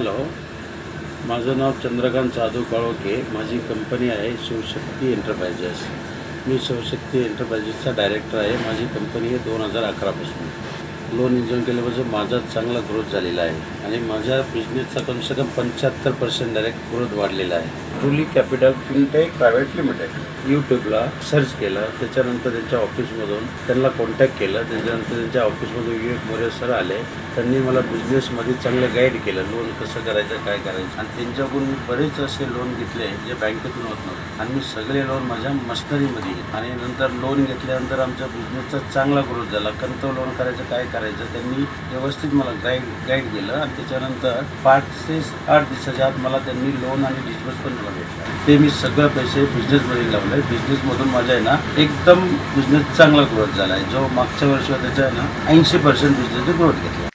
Hello, माझं नाव चंद्रकांत जाधव काळोखे. माझी company आहे शिवशक्ती एंटरप्राइजेस. मी शिवशक्ती एंटरप्राइजेसचा डायरेक्टर आहे. माझी कंपनी आहे 2011 लोन इंजॉय केल्यापासून माझा चांगला ग्रोथ झालेला आहे आणि माझ्या बिझनेसचा कमसे कम 75% डायरेक्ट ग्रोथ वाढलेला आहे. Truly capital fintech private limited यूट्यूबला सर्च केलं, त्याच्यानंतर त्यांच्या ऑफिसमधून त्यांना कॉन्टॅक्ट केलं. त्याच्यानंतर त्यांच्या ऑफिसमधून विवेक मोरे सर आले. त्यांनी मला बिझनेसमध्ये चांगलं गाईड केलं, लोन कसं करायचं, काय करायचं. आणि त्यांच्याकडून मी बरेच असे लोन घेतले जे बँकेतून होत नव्हते आणि मी सगळे लोन माझ्या मशिनरीमध्ये घेतले. आणि नंतर लोन घेतल्यानंतर आमच्या बिझनेसचा चांगला ग्रोथ झाला. कंत लोन करायचं, काय करायचं, त्यांनी व्यवस्थित मला गाईड केलं. आणि त्याच्यानंतर 5 ते 8 दिवसाच्या आत मला त्यांनी लोन आणि डिस्बर्स पण मला भेटला. ते मी सगळं पैसे बिझनेसमध्ये लावले. बिझनेसमधून माझा आहे ना एकदम बिझनेस चांगला ग्रोथ झाला आहे. जो मागच्या वर्षी त्याचा आहे ना 80% बिझनेसचा ग्रोथ घेतला.